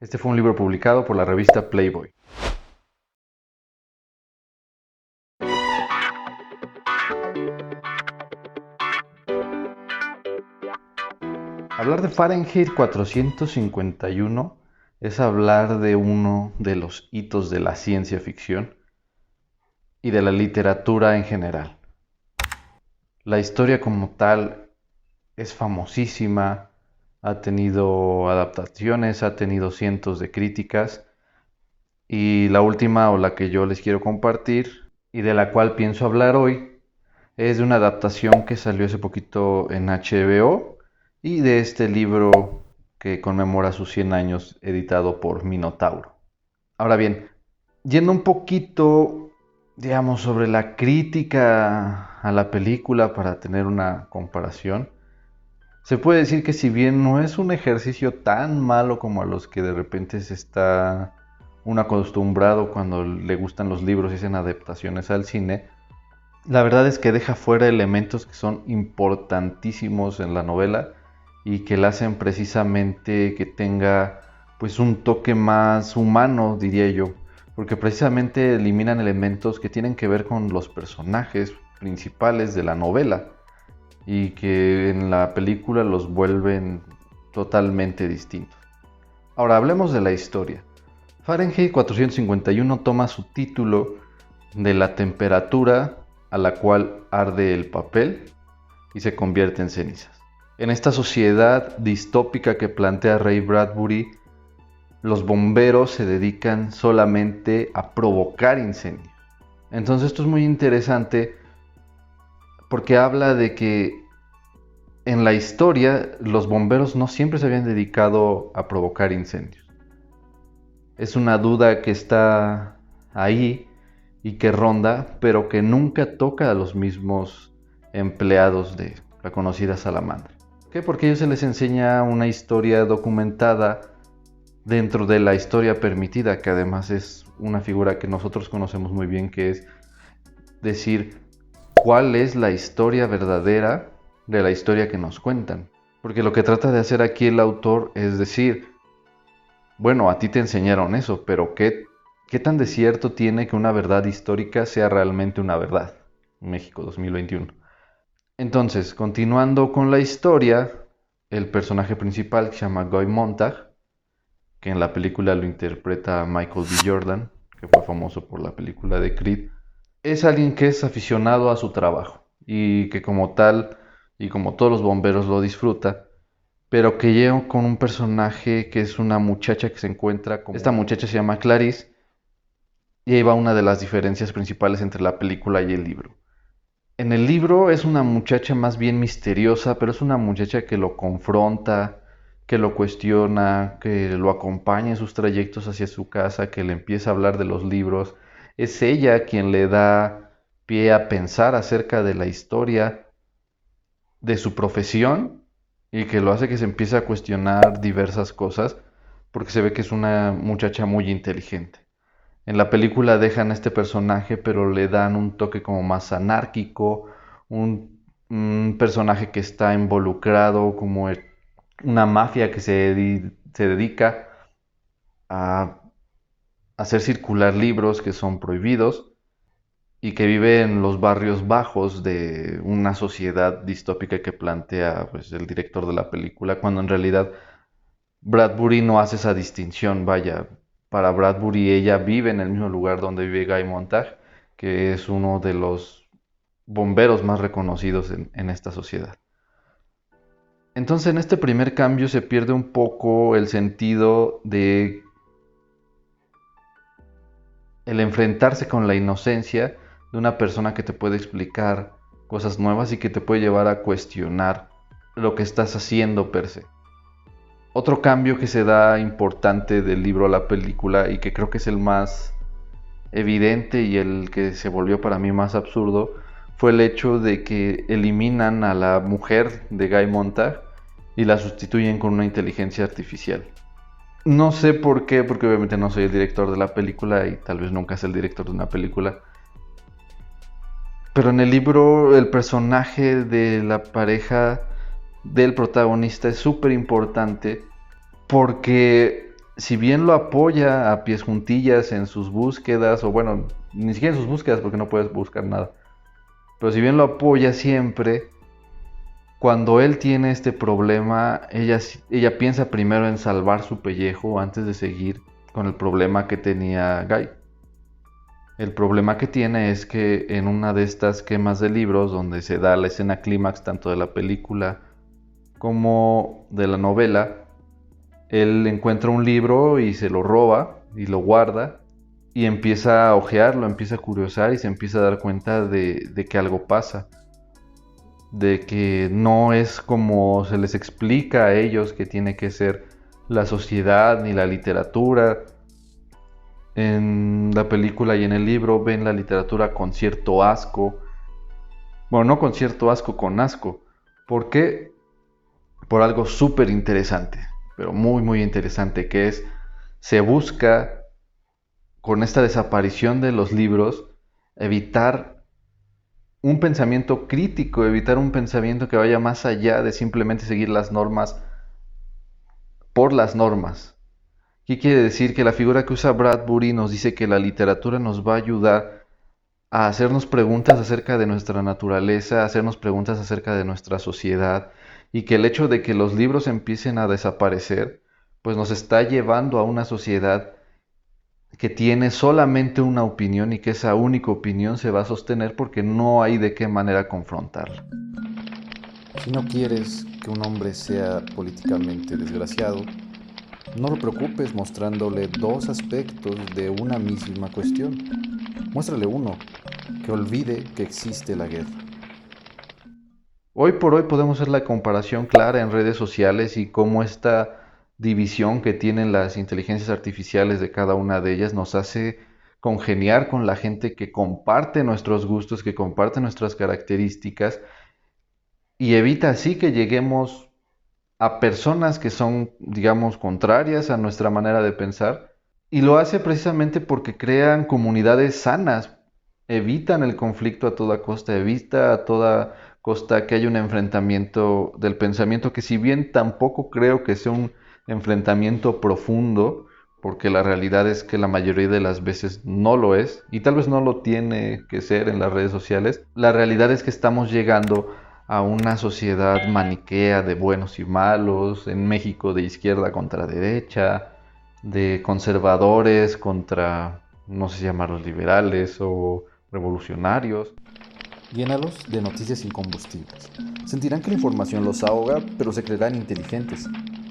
Este fue un libro publicado por la revista Playboy. Hablar de Fahrenheit 451 es hablar de uno de los hitos de la ciencia ficción y de la literatura en general. La historia como tal es famosísima, ha tenido adaptaciones, ha tenido cientos de críticas, y la última, o la que yo les quiero compartir y de la cual pienso hablar hoy, es de una adaptación que salió hace poquito en HBO y de este libro que conmemora sus 100 años, editado por Minotauro. Ahora bien, yendo un poquito, digamos, sobre la crítica a la película para tener una comparación, se puede decir que si bien no es un ejercicio tan malo como a los que de repente se está uno acostumbrado cuando le gustan los libros y hacen adaptaciones al cine, la verdad es que deja fuera elementos que son importantísimos en la novela y que la hacen precisamente que tenga pues un toque más humano, diría yo, porque precisamente eliminan elementos que tienen que ver con los personajes principales de la novela y que en la película los vuelven totalmente distintos. Ahora hablemos de la historia. Fahrenheit 451 toma su título de la temperatura a la cual arde el papel y se convierte en cenizas. En esta sociedad distópica que plantea Ray Bradbury, los bomberos se dedican solamente a provocar incendios. Entonces esto es muy interesante porque habla de que en la historia los bomberos no siempre se habían dedicado a provocar incendios. Es una duda que está ahí y que ronda, pero que nunca toca a los mismos empleados de la conocida salamandra. ¿Por qué? Porque a ellos se les enseña una historia documentada dentro de la historia permitida, que además es una figura que nosotros conocemos muy bien, que es decir cuál es la historia verdadera de la historia que nos cuentan. Porque lo que trata de hacer aquí el autor es decir, bueno, a ti te enseñaron eso, pero ¿qué tan de cierto tiene que una verdad histórica sea realmente una verdad? México 2021. Entonces, continuando con la historia, el personaje principal, que se llama Guy Montag, que en la película lo interpreta Michael B. Jordan, que fue famoso por la película de Creed, es alguien que es aficionado a su trabajo y que como tal, y como todos los bomberos, lo disfruta, pero que llega con un personaje que es una muchacha que se encuentra con... Esta muchacha se llama Clarice, y ahí va una de las diferencias principales entre la película y el libro. En el libro es una muchacha más bien misteriosa, pero es una muchacha que lo confronta, que lo cuestiona, que lo acompaña en sus trayectos hacia su casa, que le empieza a hablar de los libros. Es ella quien le da pie a pensar acerca de la historia de su profesión y que lo hace que se empiece a cuestionar diversas cosas porque se ve que es una muchacha muy inteligente. En la película dejan a este personaje, pero le dan un toque como más anárquico, un personaje que está involucrado como una mafia que se dedica a hacer circular libros que son prohibidos y que vive en los barrios bajos de una sociedad distópica que plantea pues, el director de la película, cuando en realidad Bradbury no hace esa distinción. Vaya, para Bradbury ella vive en el mismo lugar donde vive Guy Montag, que es uno de los bomberos más reconocidos en esta sociedad. Entonces en este primer cambio se pierde un poco el sentido de el enfrentarse con la inocencia de una persona que te puede explicar cosas nuevas y que te puede llevar a cuestionar lo que estás haciendo per se. Otro cambio que se da importante del libro a la película y que creo que es el más evidente y el que se volvió para mí más absurdo fue el hecho de que eliminan a la mujer de Guy Montag y la sustituyen con una inteligencia artificial. No sé por qué, porque obviamente no soy el director de la película y tal vez nunca sea el director de una película. Pero en el libro el personaje de la pareja del protagonista es súper importante porque si bien lo apoya a pies juntillas en sus búsquedas, o bueno, ni siquiera en sus búsquedas porque no puedes buscar nada, pero si bien lo apoya siempre, cuando él tiene este problema, ella piensa primero en salvar su pellejo antes de seguir con el problema que tenía Guy. El problema que tiene es que en una de estas quemas de libros, donde se da la escena clímax tanto de la película como de la novela, él encuentra un libro y se lo roba y lo guarda y empieza a hojearlo, empieza a curiosar y se empieza a dar cuenta de que algo pasa, de que no es como se les explica a ellos que tiene que ser la sociedad ni la literatura. En la película y en el libro ven la literatura con cierto asco. Bueno, no con cierto asco, con asco. ¿Por qué? Por algo súper interesante, pero muy muy interesante, que es, se busca con esta desaparición de los libros evitar un pensamiento crítico, evitar un pensamiento que vaya más allá de simplemente seguir las normas por las normas. ¿Qué quiere decir? Que la figura que usa Bradbury nos dice que la literatura nos va a ayudar a hacernos preguntas acerca de nuestra naturaleza, a hacernos preguntas acerca de nuestra sociedad, y que el hecho de que los libros empiecen a desaparecer, pues nos está llevando a una sociedad que tiene solamente una opinión y que esa única opinión se va a sostener porque no hay de qué manera confrontarla. Si no quieres que un hombre sea políticamente desgraciado, no lo preocupes mostrándole dos aspectos de una misma cuestión. Muéstrale uno, que olvide que existe la guerra. Hoy por hoy podemos hacer la comparación clara en redes sociales y cómo esta división que tienen las inteligencias artificiales de cada una de ellas nos hace congeniar con la gente que comparte nuestros gustos, que comparte nuestras características y evita así que lleguemos a personas que son, digamos, contrarias a nuestra manera de pensar. Y lo hace precisamente porque crean comunidades sanas, evitan el conflicto a toda costa, evita a toda costa que haya un enfrentamiento del pensamiento, que si bien tampoco creo que sea un enfrentamiento profundo, porque la realidad es que la mayoría de las veces no lo es, y tal vez no lo tiene que ser en las redes sociales, la realidad es que estamos llegando a una sociedad maniquea de buenos y malos, en México de izquierda contra derecha, de conservadores contra, no sé si llamarlos liberales o revolucionarios. Llénalos de noticias incombustibles. Sentirán que la información los ahoga, pero se creerán inteligentes.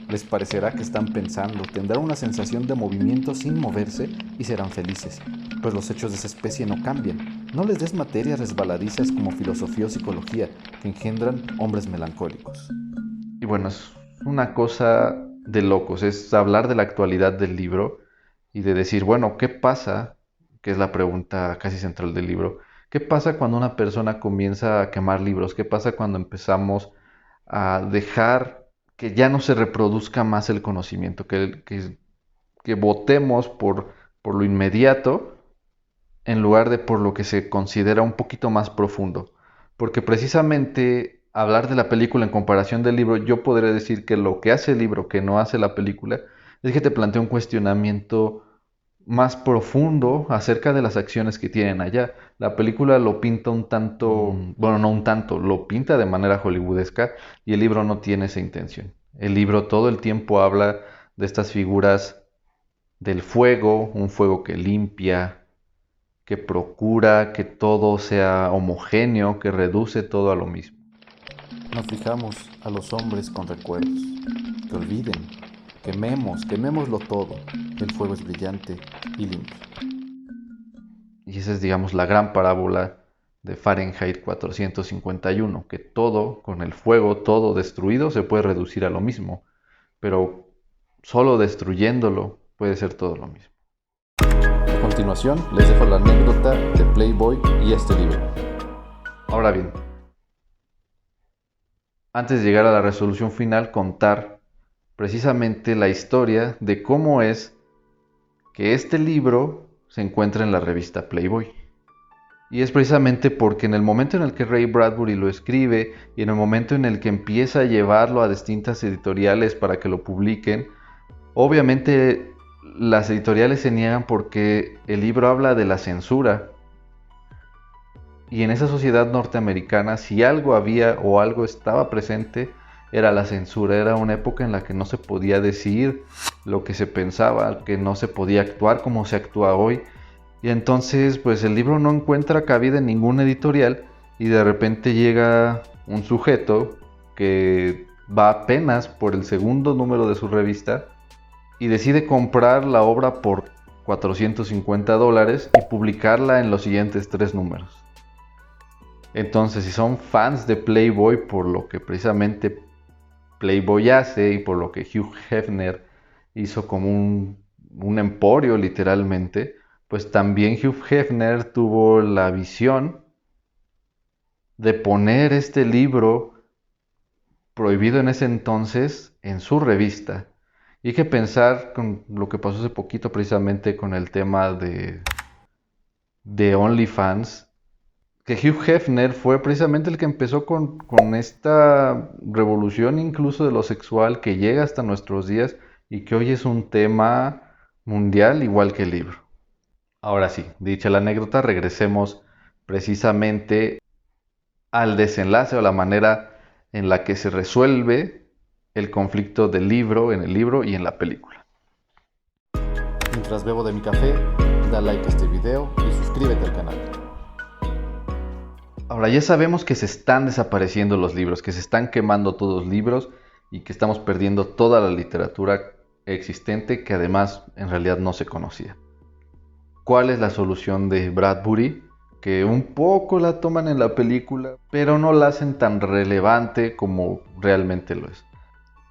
Les parecerá que están pensando, tendrán una sensación de movimiento sin moverse y serán felices. Pues los hechos de esa especie no cambian. No les des materias resbaladizas como filosofía o psicología que engendran hombres melancólicos. Y bueno, es una cosa de locos, es hablar de la actualidad del libro y de decir, bueno, ¿qué pasa? Que es la pregunta casi central del libro. ¿Qué pasa cuando una persona comienza a quemar libros? ¿Qué pasa cuando empezamos a dejar que ya no se reproduzca más el conocimiento? Que votemos por lo inmediato en lugar de por lo que se considera un poquito más profundo. Porque precisamente hablar de la película en comparación del libro, yo podría decir que lo que hace el libro que no hace la película es que te plantea un cuestionamiento más profundo acerca de las acciones que tienen allá. La película lo pinta un tanto, bueno, no un tanto, lo pinta de manera hollywoodesca y el libro no tiene esa intención. El libro todo el tiempo habla de estas figuras del fuego, un fuego que limpia, que procura que todo sea homogéneo, que reduce todo a lo mismo. Nos fijamos a los hombres con recuerdos. Que olviden. Quemémoslo todo. El fuego es brillante y limpio. Y esa es, digamos, la gran parábola de Fahrenheit 451, que todo, con el fuego, todo destruido, se puede reducir a lo mismo, pero solo destruyéndolo puede ser todo lo mismo. A continuación, les dejo la anécdota de Playboy y este libro. Ahora bien, antes de llegar a la resolución final, contar precisamente la historia de cómo es que este libro se encuentra en la revista Playboy. Y es precisamente porque en el momento en el que Ray Bradbury lo escribe y en el momento en el que empieza a llevarlo a distintas editoriales para que lo publiquen, obviamente las editoriales se niegan porque el libro habla de la censura. Y en esa sociedad norteamericana, si algo había o algo estaba presente, era la censura. Era una época en la que no se podía decir lo que se pensaba, que no se podía actuar como se actúa hoy. Y entonces, pues el libro no encuentra cabida en ningún editorial y de repente llega un sujeto que va apenas por el segundo número de su revista y decide comprar la obra por $450 y publicarla en los siguientes 3 números. Entonces, si son fans de Playboy, por lo que precisamente Playboy hace y por lo que Hugh Hefner hizo como un emporio literalmente, pues también Hugh Hefner tuvo la visión de poner este libro prohibido en ese entonces en su revista. Y hay que pensar con lo que pasó hace poquito precisamente con el tema de OnlyFans, que Hugh Hefner fue precisamente el que empezó con esta revolución incluso de lo sexual que llega hasta nuestros días y que hoy es un tema mundial igual que el libro. Ahora sí, dicha la anécdota, regresemos precisamente al desenlace o la manera en la que se resuelve el conflicto del libro, en el libro y en la película. Mientras bebo de mi café, da like a este video y suscríbete al canal. Ahora ya sabemos que se están desapareciendo los libros, que se están quemando todos los libros y que estamos perdiendo toda la literatura existente que además en realidad no se conocía. ¿Cuál es la solución de Bradbury? Que un poco la toman en la película, pero no la hacen tan relevante como realmente lo es.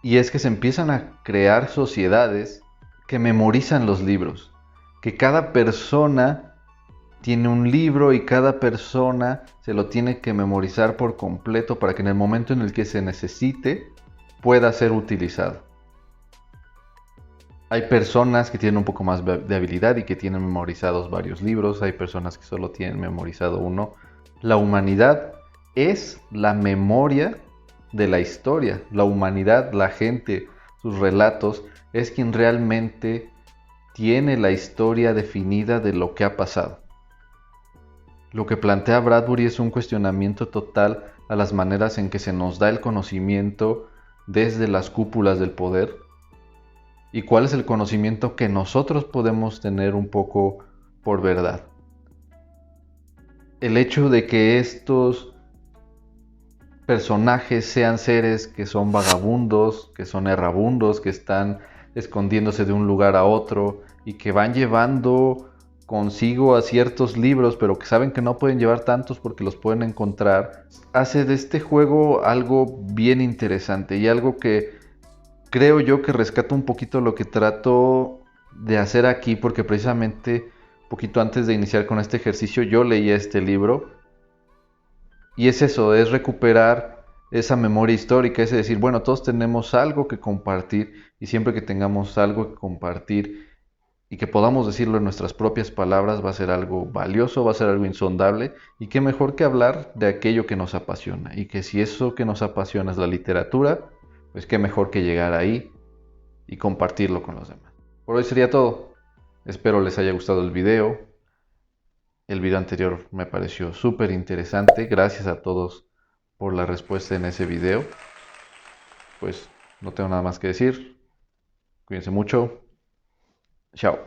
Y es que se empiezan a crear sociedades que memorizan los libros, que cada persona tiene un libro y cada persona se lo tiene que memorizar por completo para que en el momento en el que se necesite pueda ser utilizado. Hay personas que tienen un poco más de habilidad y que tienen memorizados varios libros, hay personas que solo tienen memorizado uno. La humanidad es la memoria de la historia. La humanidad, la gente, sus relatos, es quien realmente tiene la historia definida de lo que ha pasado. Lo que plantea Bradbury es un cuestionamiento total a las maneras en que se nos da el conocimiento desde las cúpulas del poder y cuál es el conocimiento que nosotros podemos tener un poco por verdad. El hecho de que estos personajes sean seres que son vagabundos, que son errabundos, que están escondiéndose de un lugar a otro y que van llevando consigo a ciertos libros, pero que saben que no pueden llevar tantos porque los pueden encontrar, hace de este juego algo bien interesante y algo que creo yo que rescata un poquito lo que trato de hacer aquí, porque precisamente poquito antes de iniciar con este ejercicio yo leía este libro y es eso, es recuperar esa memoria histórica, es decir, bueno, todos tenemos algo que compartir y siempre que tengamos algo que compartir y que podamos decirlo en nuestras propias palabras va a ser algo valioso, va a ser algo insondable y qué mejor que hablar de aquello que nos apasiona y que si eso que nos apasiona es la literatura, pues qué mejor que llegar ahí y compartirlo con los demás. Por hoy sería todo. Espero les haya gustado el video. El video anterior me pareció súper interesante. Gracias a todos por la respuesta en ese video. Pues no tengo nada más que decir. Cuídense mucho. Chao.